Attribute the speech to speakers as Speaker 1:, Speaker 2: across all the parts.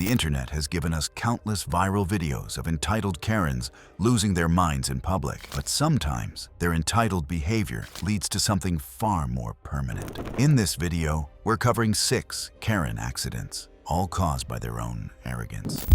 Speaker 1: The internet has given us countless viral videos of entitled Karens losing their minds in public. But sometimes, their entitled behavior leads to something far more permanent. In this video, we're covering 6 Karen accidents, all caused by their own arrogance.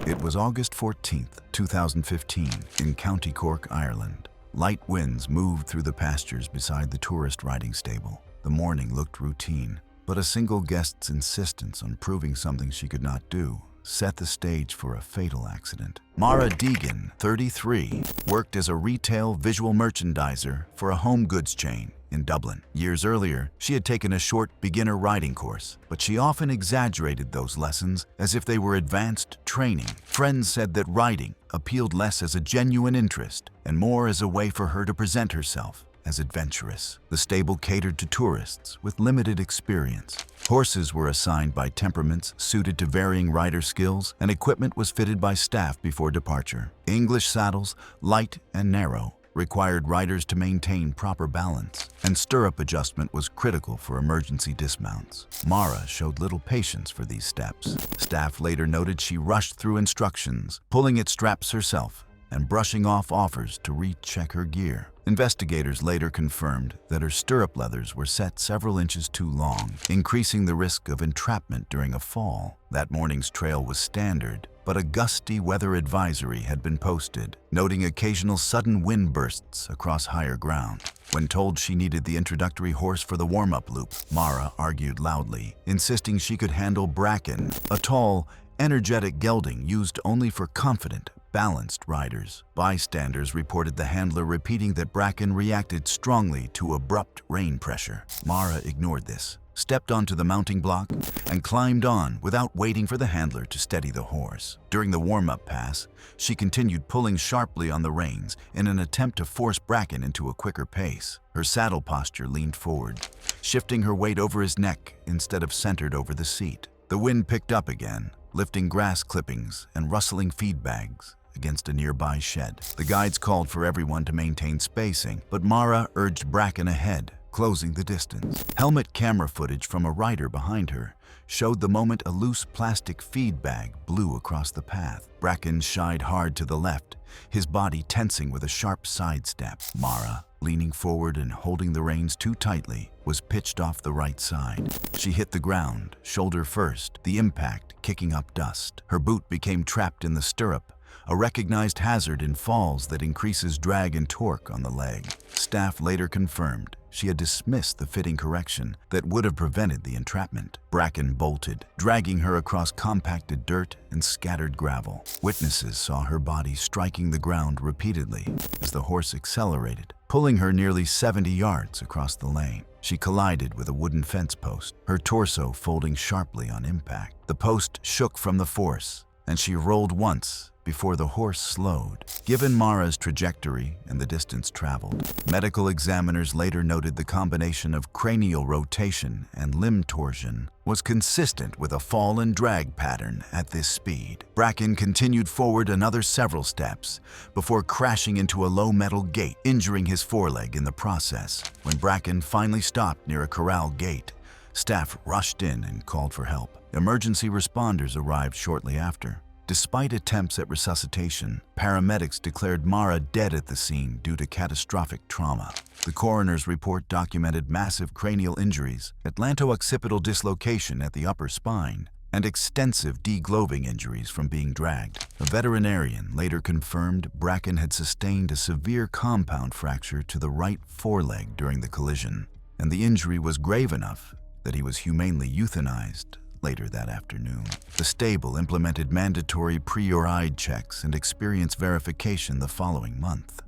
Speaker 1: It was August 14th, 2015, in County Cork, Ireland. Light winds moved through the pastures beside the tourist riding stable. The morning looked routine, but a single guest's insistence on proving something she could not do set the stage for a fatal accident. Mara Deegan, 33, worked as a retail visual merchandiser for a home goods chain in Dublin. Years earlier, she had taken a short beginner riding course, but she often exaggerated those lessons as if they were advanced training. Friends said that riding appealed less as a genuine interest and more as a way for her to present herself as adventurous. The stable catered to tourists with limited experience. Horses were assigned by temperaments suited to varying rider skills, and equipment was fitted by staff before departure. English saddles, light and narrow, required riders to maintain proper balance, and stirrup adjustment was critical for emergency dismounts. Mara showed little patience for these steps. Staff later noted she rushed through instructions, pulling at straps herself and brushing off offers to recheck her gear. Investigators later confirmed that her stirrup leathers were set several inches too long, increasing the risk of entrapment during a fall. That morning's trail was standard, but a gusty weather advisory had been posted, noting occasional sudden wind bursts across higher ground. When told she needed the introductory horse for the warm-up loop, Mara argued loudly, insisting she could handle Bracken, a tall, energetic gelding used only for confident, balanced riders. Bystanders reported the handler repeating that Bracken reacted strongly to abrupt rein pressure. Mara ignored this, stepped onto the mounting block, and climbed on without waiting for the handler to steady the horse. During the warm-up pass, she continued pulling sharply on the reins in an attempt to force Bracken into a quicker pace. Her saddle posture leaned forward, shifting her weight over his neck instead of centered over the seat. The wind picked up again, lifting grass clippings and rustling feed bags against a nearby shed. The guides called for everyone to maintain spacing, but Mara urged Bracken ahead, closing the distance. Helmet camera footage from a rider behind her showed the moment a loose plastic feed bag blew across the path. Bracken shied hard to the left, his body tensing with a sharp sidestep. Mara, leaning forward and holding the reins too tightly, was pitched off the right side. She hit the ground, shoulder first, the impact kicking up dust. Her boot became trapped in the stirrup, a recognized hazard in falls that increases drag and torque on the leg. Staff later confirmed she had dismissed the fitting correction that would have prevented the entrapment. Bracken bolted, dragging her across compacted dirt and scattered gravel. Witnesses saw her body striking the ground repeatedly as the horse accelerated, pulling her nearly 70 yards across the lane. She collided with a wooden fence post, her torso folding sharply on impact. The post shook from the force, and she rolled once before the horse slowed. Given Mara's trajectory and the distance traveled, medical examiners later noted the combination of cranial rotation and limb torsion was consistent with a fall and drag pattern at this speed. Bracken continued forward another several steps before crashing into a low metal gate, injuring his foreleg in the process. When Bracken finally stopped near a corral gate, staff rushed in and called for help. Emergency responders arrived shortly after. Despite attempts at resuscitation, paramedics declared Mara dead at the scene due to catastrophic trauma. The coroner's report documented massive cranial injuries, atlanto-occipital dislocation at the upper spine, and extensive degloving injuries from being dragged. A veterinarian later confirmed Bracken had sustained a severe compound fracture to the right foreleg during the collision, and the injury was grave enough that he was humanely euthanized later that afternoon. The stable implemented mandatory pre-ride checks and experience verification the following month.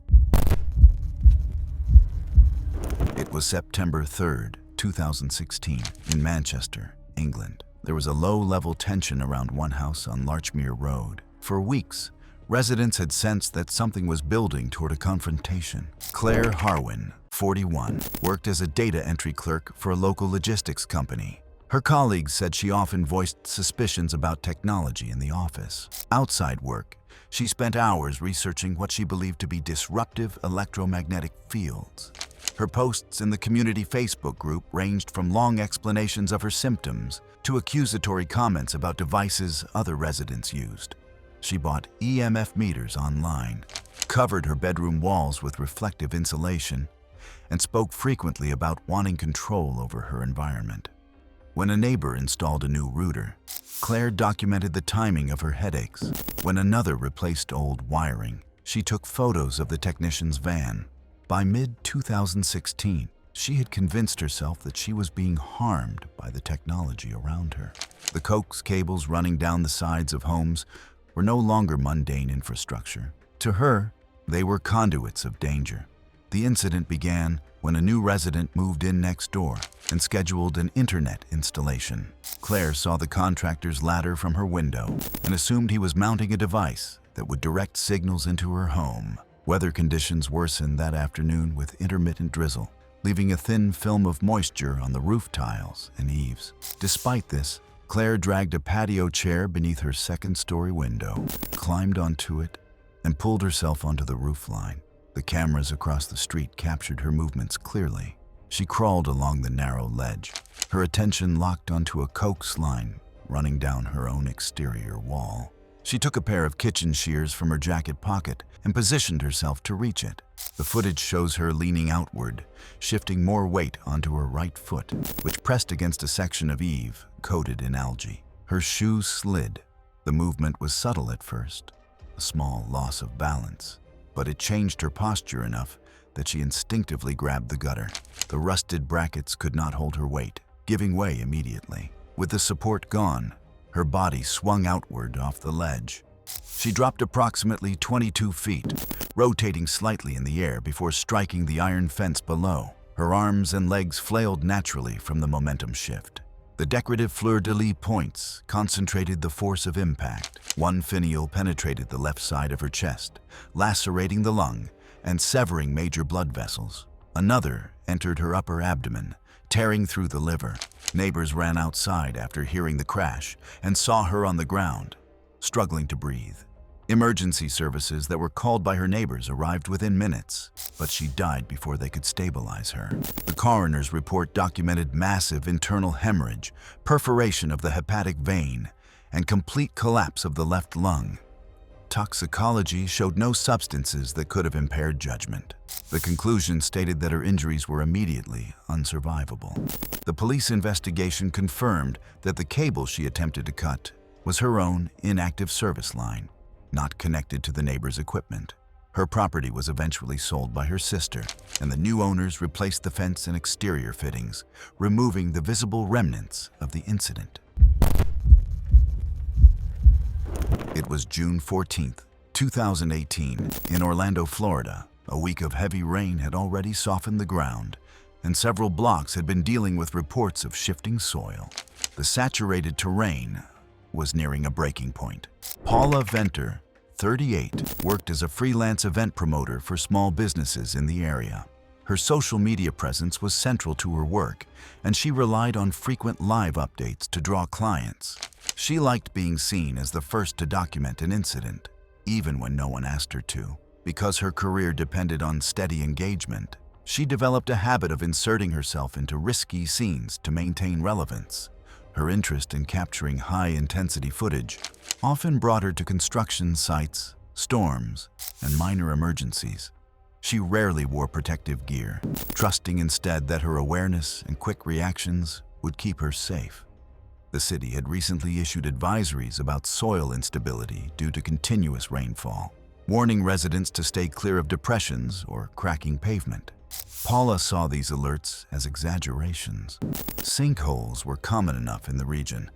Speaker 1: It was September 3rd, 2016, in Manchester, England. There was a low-level tension around one house on Larchmere Road. For weeks, residents had sensed that something was building toward a confrontation. Claire Harwin, 41, worked as a data entry clerk for a local logistics company. Her colleagues said she often voiced suspicions about technology in the office. Outside work, she spent hours researching what she believed to be disruptive electromagnetic fields. Her posts in the community Facebook group ranged from long explanations of her symptoms to accusatory comments about devices other residents used. She bought EMF meters online, covered her bedroom walls with reflective insulation, and spoke frequently about wanting control over her environment. When a neighbor installed a new router, Claire documented the timing of her headaches. When another replaced old wiring, she took photos of the technician's van. By mid-2016, she had convinced herself that she was being harmed by the technology around her. The coax cables running down the sides of homes were no longer mundane infrastructure. To her, they were conduits of danger. The incident began when a new resident moved in next door and scheduled an internet installation. Claire saw the contractor's ladder from her window and assumed he was mounting a device that would direct signals into her home. Weather conditions worsened that afternoon with intermittent drizzle, leaving a thin film of moisture on the roof tiles and eaves. Despite this, Claire dragged a patio chair beneath her second-story window, climbed onto it, and pulled herself onto the roofline. The cameras across the street captured her movements clearly. She crawled along the narrow ledge, her attention locked onto a coax line running down her own exterior wall. She took a pair of kitchen shears from her jacket pocket and positioned herself to reach it. The footage shows her leaning outward, shifting more weight onto her right foot, which pressed against a section of eave coated in algae. Her shoes slid. The movement was subtle at first, a small loss of balance, but it changed her posture enough that she instinctively grabbed the gutter. The rusted brackets could not hold her weight, giving way immediately. With the support gone, her body swung outward off the ledge. She dropped approximately 22 feet, rotating slightly in the air before striking the iron fence below. Her arms and legs flailed naturally from the momentum shift. The decorative fleur-de-lis points concentrated the force of impact. One finial penetrated the left side of her chest, lacerating the lung and severing major blood vessels. Another entered her upper abdomen, tearing through the liver. Neighbors ran outside after hearing the crash and saw her on the ground, struggling to breathe. Emergency services that were called by her neighbors arrived within minutes, but she died before they could stabilize her. The coroner's report documented massive internal hemorrhage, perforation of the hepatic vein, and complete collapse of the left lung. Toxicology showed no substances that could have impaired judgment. The conclusion stated that her injuries were immediately unsurvivable. The police investigation confirmed that the cable she attempted to cut was her own inactive service line, not connected to the neighbor's equipment. Her property was eventually sold by her sister, and the new owners replaced the fence and exterior fittings, removing the visible remnants of the incident. It was June 14th, 2018, in Orlando, Florida. A week of heavy rain had already softened the ground, and several blocks had been dealing with reports of shifting soil. The saturated terrain was nearing a breaking point. Paula Venter, 38, worked as a freelance event promoter for small businesses in the area. Her social media presence was central to her work, and she relied on frequent live updates to draw clients. She liked being seen as the first to document an incident, even when no one asked her to. Because her career depended on steady engagement, she developed a habit of inserting herself into risky scenes to maintain relevance. Her interest in capturing high-intensity footage often brought her to construction sites, storms, and minor emergencies. She rarely wore protective gear, trusting instead that her awareness and quick reactions would keep her safe. The city had recently issued advisories about soil instability due to continuous rainfall, warning residents to stay clear of depressions or cracking pavement. Paula saw these alerts as exaggerations. Sinkholes were common enough in the region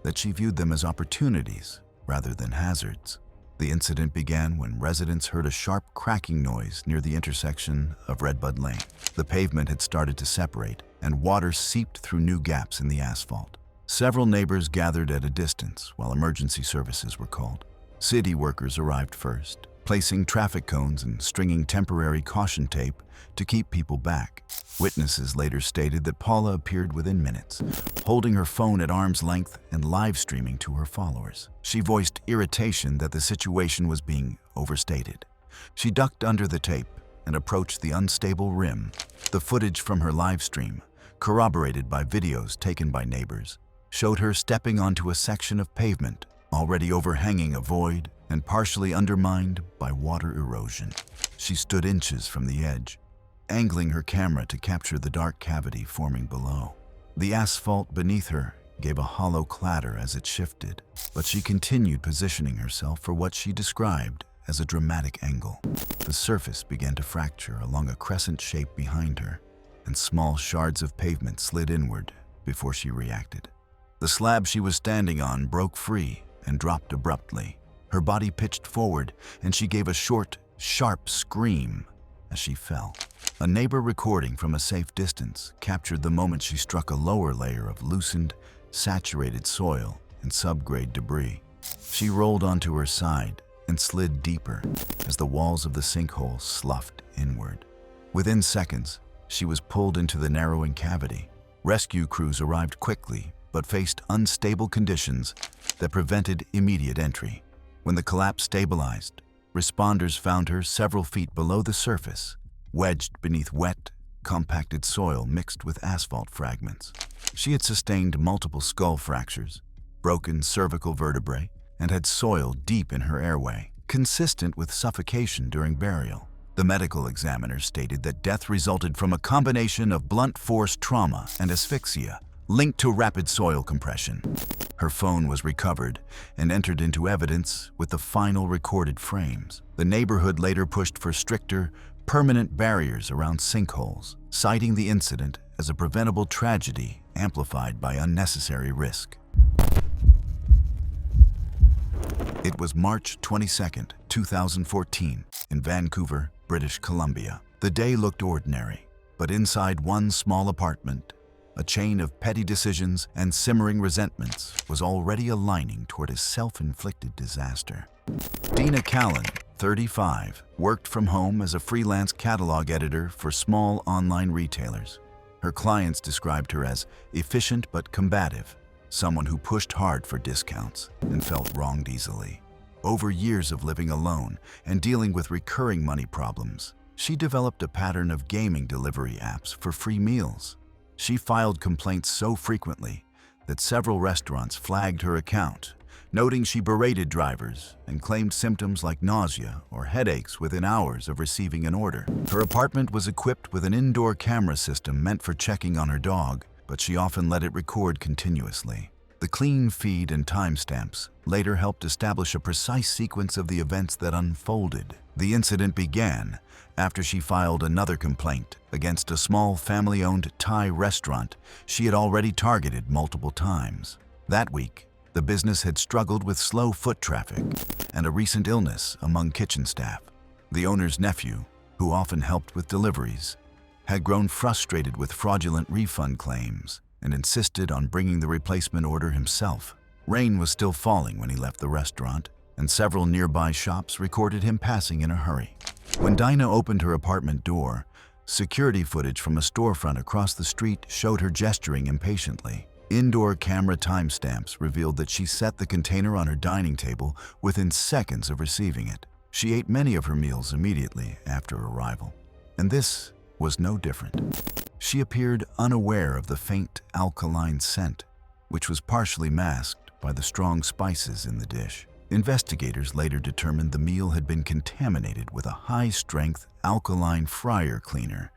Speaker 1: that she viewed them as opportunities rather than hazards. The incident began when residents heard a sharp cracking noise near the intersection of Redbud Lane. The pavement had started to separate, and water seeped through new gaps in the asphalt. Several neighbors gathered at a distance while emergency services were called. City workers arrived first, placing traffic cones and stringing temporary caution tape to keep people back. Witnesses later stated that Paula appeared within minutes, holding her phone at arm's length and live streaming to her followers. She voiced irritation that the situation was being overstated. She ducked under the tape, and approached the unstable rim. The footage from her live stream, corroborated by videos taken by neighbors, showed her stepping onto a section of pavement already overhanging a void and partially undermined by water erosion. She stood inches from the edge, angling her camera to capture the dark cavity forming below. The asphalt beneath her gave a hollow clatter as it shifted, but she continued positioning herself for what she described as a dramatic angle. The surface began to fracture along a crescent shape behind her, and small shards of pavement slid inward before she reacted. The slab she was standing on broke free and dropped abruptly. Her body pitched forward, and she gave a short, sharp scream as she fell. A neighbor recording from a safe distance captured the moment she struck a lower layer of loosened, saturated soil and subgrade debris. She rolled onto her side and slid deeper as the walls of the sinkhole sloughed inward. Within seconds, she was pulled into the narrowing cavity. Rescue crews arrived quickly, but faced unstable conditions that prevented immediate entry. When the collapse stabilized, responders found her several feet below the surface, wedged beneath wet, compacted soil mixed with asphalt fragments. She had sustained multiple skull fractures, broken cervical vertebrae, and had soil deep in her airway, consistent with suffocation during burial. The medical examiner stated that death resulted from a combination of blunt force trauma and asphyxia, linked to rapid soil compression. Her phone was recovered and entered into evidence with the final recorded frames. The neighborhood later pushed for stricter, permanent barriers around sinkholes, citing the incident as a preventable tragedy amplified by unnecessary risk. It was March 22, 2014, in Vancouver, British Columbia. The day looked ordinary, but inside one small apartment, a chain of petty decisions and simmering resentments was already aligning toward a self-inflicted disaster. Dina Callan, 35, worked from home as a freelance catalog editor for small online retailers. Her clients described her as efficient but combative, someone who pushed hard for discounts and felt wronged easily. Over years of living alone and dealing with recurring money problems, she developed a pattern of gaming delivery apps for free meals. She filed complaints so frequently that several restaurants flagged her account, noting she berated drivers and claimed symptoms like nausea or headaches within hours of receiving an order. Her apartment was equipped with an indoor camera system meant for checking on her dog, but she often let it record continuously. The clean feed and timestamps later helped establish a precise sequence of the events that unfolded. The incident began after she filed another complaint against a small family-owned Thai restaurant she had already targeted multiple times. That week, the business had struggled with slow foot traffic and a recent illness among kitchen staff. The owner's nephew, who often helped with deliveries, had grown frustrated with fraudulent refund claims and insisted on bringing the replacement order himself. Rain was still falling when he left the restaurant, and several nearby shops recorded him passing in a hurry. When Dinah opened her apartment door, security footage from a storefront across the street showed her gesturing impatiently. Indoor camera timestamps revealed that she set the container on her dining table within seconds of receiving it. She ate many of her meals immediately after arrival, and this was no different. She appeared unaware of the faint alkaline scent, which was partially masked by the strong spices in the dish. Investigators later determined the meal had been contaminated with a high-strength alkaline fryer cleaner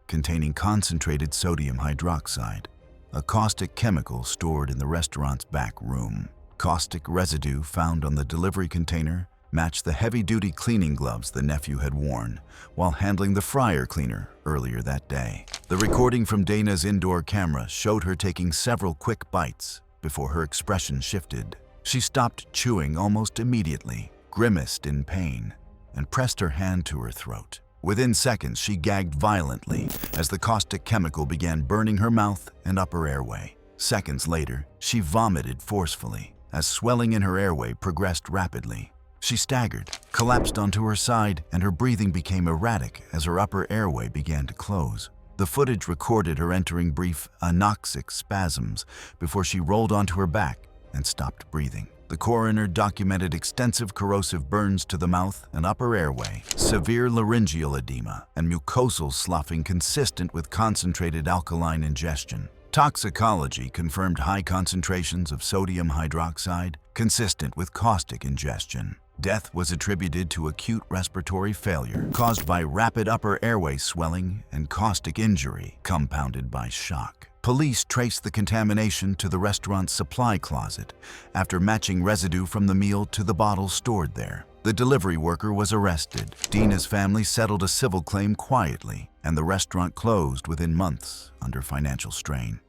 Speaker 1: containing concentrated sodium hydroxide, a caustic chemical stored in the restaurant's back room. Caustic residue found on the delivery container matched the heavy-duty cleaning gloves the nephew had worn while handling the fryer cleaner earlier that day. The recording from Dana's indoor camera showed her taking several quick bites before her expression shifted. She stopped chewing almost immediately, grimaced in pain, and pressed her hand to her throat. Within seconds, she gagged violently as the caustic chemical began burning her mouth and upper airway. Seconds later, she vomited forcefully as swelling in her airway progressed rapidly. She staggered, collapsed onto her side, and her breathing became erratic as her upper airway began to close. The footage recorded her entering brief anoxic spasms before she rolled onto her back and stopped breathing. The coroner documented extensive corrosive burns to the mouth and upper airway, severe laryngeal edema, and mucosal sloughing consistent with concentrated alkaline ingestion. Toxicology confirmed high concentrations of sodium hydroxide, consistent with caustic ingestion. Death was attributed to acute respiratory failure caused by rapid upper airway swelling and caustic injury, compounded by shock. Police traced the contamination to the restaurant's supply closet after matching residue from the meal to the bottles stored there. The delivery worker was arrested. Dina's family settled a civil claim quietly, and the restaurant closed within months under financial strain.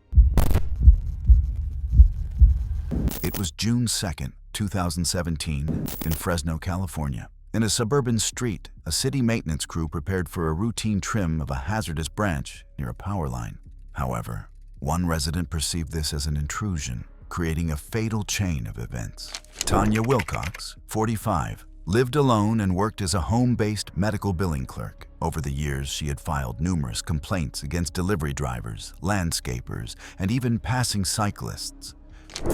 Speaker 1: It was June 2nd, 2017, in Fresno, California. In a suburban street, a city maintenance crew prepared for a routine trim of a hazardous branch near a power line. However, one resident perceived this as an intrusion, creating a fatal chain of events. Tanya Wilcox, 45, lived alone and worked as a home-based medical billing clerk. Over the years, she had filed numerous complaints against delivery drivers, landscapers, and even passing cyclists,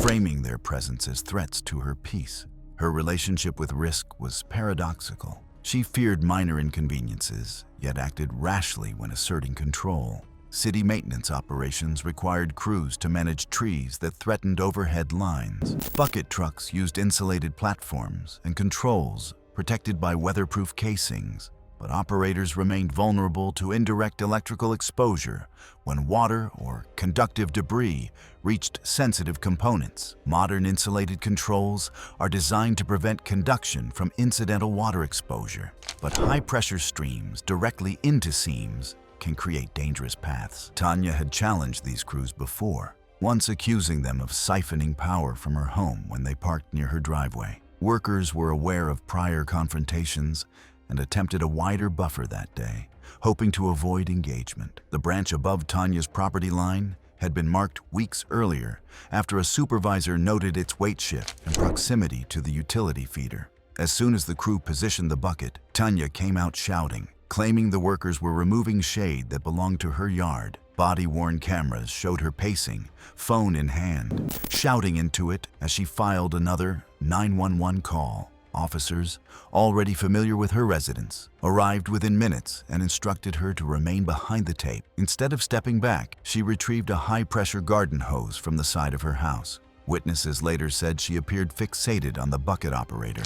Speaker 1: framing their presence as threats to her peace. Her relationship with risk was paradoxical. She feared minor inconveniences, yet acted rashly when asserting control. City maintenance operations required crews to manage trees that threatened overhead lines. Bucket trucks used insulated platforms and controls protected by weatherproof casings, but operators remained vulnerable to indirect electrical exposure when water or conductive debris reached sensitive components. Modern insulated controls are designed to prevent conduction from incidental water exposure, but high-pressure streams directly into seams can create dangerous paths. Tanya had challenged these crews before, once accusing them of siphoning power from her home when they parked near her driveway. Workers were aware of prior confrontations and attempted a wider buffer that day, hoping to avoid engagement. The branch above Tanya's property line had been marked weeks earlier after a supervisor noted its weight shift and proximity to the utility feeder. As soon as the crew positioned the bucket, Tanya came out shouting, claiming the workers were removing shade that belonged to her yard. Body-worn cameras showed her pacing, phone in hand, shouting into it as she filed another 911 call. Officers, already familiar with her residence, arrived within minutes and instructed her to remain behind the tape. Instead of stepping back, she retrieved a high-pressure garden hose from the side of her house. Witnesses later said she appeared fixated on the bucket operator,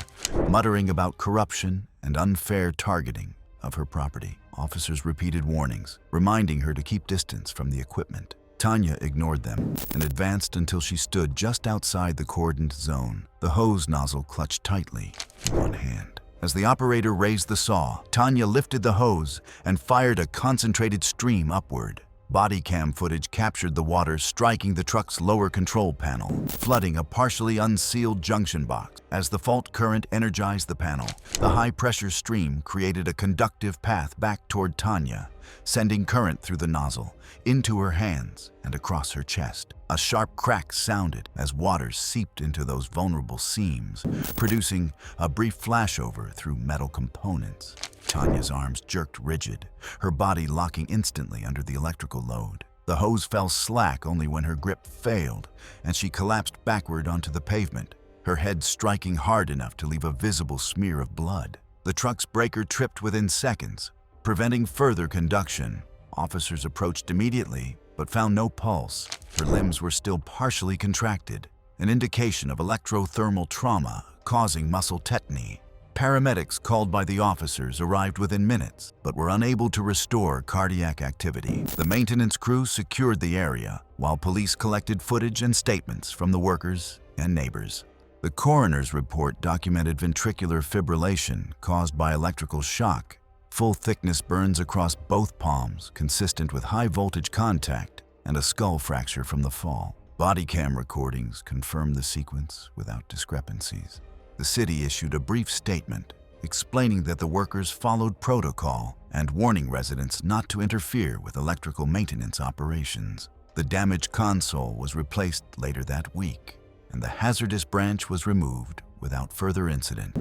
Speaker 1: muttering about corruption and unfair targeting of her property. Officers repeated warnings, reminding her to keep distance from the equipment. Tanya ignored them and advanced until she stood just outside the cordoned zone, the hose nozzle clutched tightly in one hand. As the operator raised the saw, Tanya lifted the hose and fired a concentrated stream upward. Body cam footage captured the water striking the truck's lower control panel, flooding a partially unsealed junction box. As the fault current energized the panel, the high-pressure stream created a conductive path back toward Tanya, sending current through the nozzle, into her hands and across her chest. A sharp crack sounded as water seeped into those vulnerable seams, producing a brief flashover through metal components. Tanya's arms jerked rigid, her body locking instantly under the electrical load. The hose fell slack only when her grip failed, and she collapsed backward onto the pavement, her head striking hard enough to leave a visible smear of blood. The truck's breaker tripped within seconds, preventing further conduction. Officers approached immediately, but found no pulse. Her limbs were still partially contracted, an indication of electrothermal trauma causing muscle tetany. Paramedics called by the officers arrived within minutes, but were unable to restore cardiac activity. The maintenance crew secured the area, while police collected footage and statements from the workers and neighbors. The coroner's report documented ventricular fibrillation caused by electrical shock, full-thickness burns across both palms consistent with high-voltage contact, and a skull fracture from the fall. Body cam recordings confirmed the sequence without discrepancies. The city issued a brief statement explaining that the workers followed protocol and warning residents not to interfere with electrical maintenance operations. The damaged console was replaced later that week, and the hazardous branch was removed without further incident.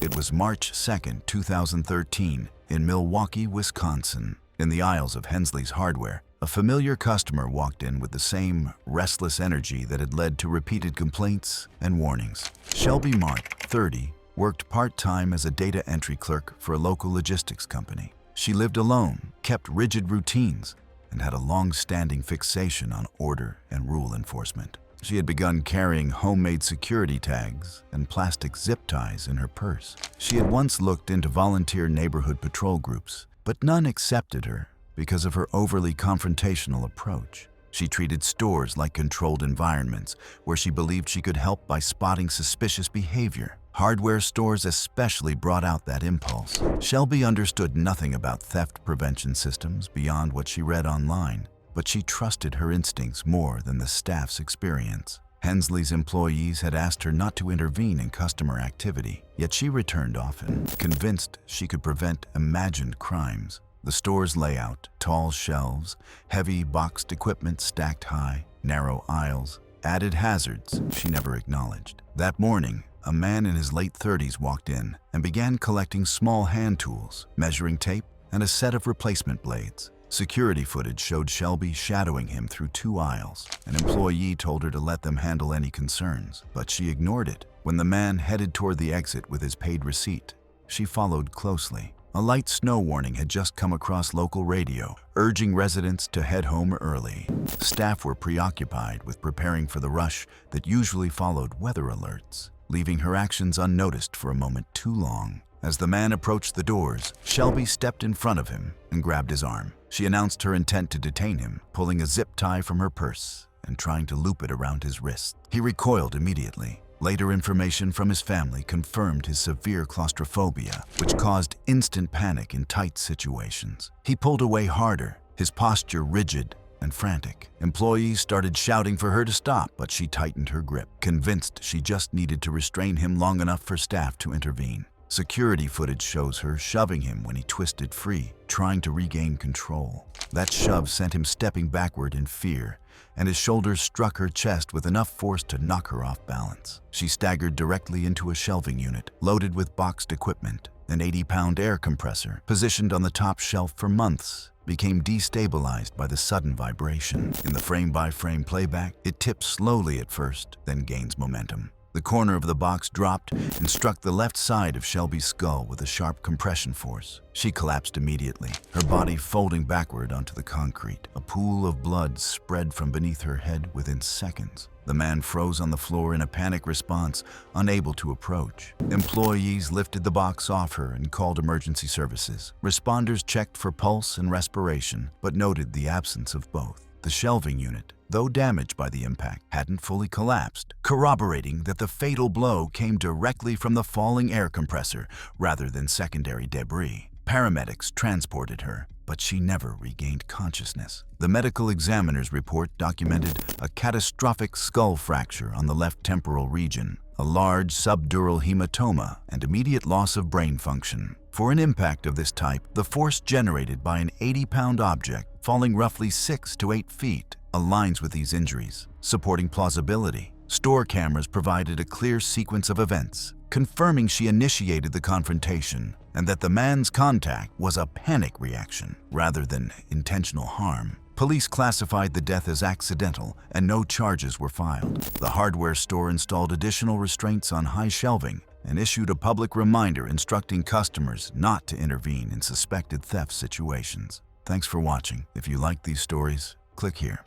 Speaker 1: It was March 2, 2013, in Milwaukee, Wisconsin. In the aisles of Hensley's Hardware, A familiar customer walked in with the same restless energy that had led to repeated complaints and warnings. Shelby Mart, 30, worked part-time as a data entry clerk for a local logistics company. She lived alone, kept rigid routines, and had a long-standing fixation on order and rule enforcement. She had begun carrying homemade security tags and plastic zip ties in her purse. She had once looked into volunteer neighborhood patrol groups, but none accepted her because of her overly confrontational approach. She treated stores like controlled environments where she believed she could help by spotting suspicious behavior. Hardware stores especially brought out that impulse. Shelby understood nothing about theft prevention systems beyond what she read online, but she trusted her instincts more than the staff's experience. Hensley's employees had asked her not to intervene in customer activity, yet she returned often, convinced she could prevent imagined crimes. The store's layout, tall shelves, heavy boxed equipment stacked high, narrow aisles, added hazards she never acknowledged. That morning, a man in his late 30s walked in and began collecting small hand tools, measuring tape, and a set of replacement blades. Security footage showed Shelby shadowing him through 2 aisles. An employee told her to let them handle any concerns, but she ignored it. When the man headed toward the exit with his paid receipt, she followed closely. A light snow warning had just come across local radio, urging residents to head home early. Staff were preoccupied with preparing for the rush that usually followed weather alerts, leaving her actions unnoticed for a moment too long. As the man approached the doors, Shelby stepped in front of him and grabbed his arm. She announced her intent to detain him, pulling a zip tie from her purse and trying to loop it around his wrist. He recoiled immediately. Later information from his family confirmed his severe claustrophobia, which caused instant panic in tight situations. He pulled away harder, his posture rigid and frantic. Employees started shouting for her to stop, but she tightened her grip, convinced she just needed to restrain him long enough for staff to intervene. Security footage shows her shoving him when he twisted free, trying to regain control. That shove sent him stepping backward in fear, and his shoulders struck her chest with enough force to knock her off balance. She staggered directly into a shelving unit, loaded with boxed equipment. An 80-pound air compressor, positioned on the top shelf for months, became destabilized by the sudden vibration. In the frame-by-frame playback, it tips slowly at first, then gains momentum. The corner of the box dropped and struck the left side of Shelby's skull with a sharp compression force. She collapsed immediately, her body folding backward onto the concrete. A pool of blood spread from beneath her head within seconds. The man froze on the floor in a panic response, unable to approach. Employees lifted the box off her and called emergency services. Responders checked for pulse and respiration, but noted the absence of both. The shelving unit, though damaged by the impact, hadn't fully collapsed, corroborating that the fatal blow came directly from the falling air compressor rather than secondary debris. Paramedics transported her, but she never regained consciousness. The medical examiner's report documented a catastrophic skull fracture on the left temporal region, a large subdural hematoma, and immediate loss of brain function. For an impact of this type, the force generated by an 80-pound object falling roughly 6 to 8 feet aligns with these injuries, supporting plausibility. Store cameras provided a clear sequence of events, confirming she initiated the confrontation and that the man's contact was a panic reaction rather than intentional harm. Police classified the death as accidental and no charges were filed. The hardware store installed additional restraints on high shelving and issued a public reminder instructing customers not to intervene in suspected theft situations. Thanks for watching. If you like these stories, click here.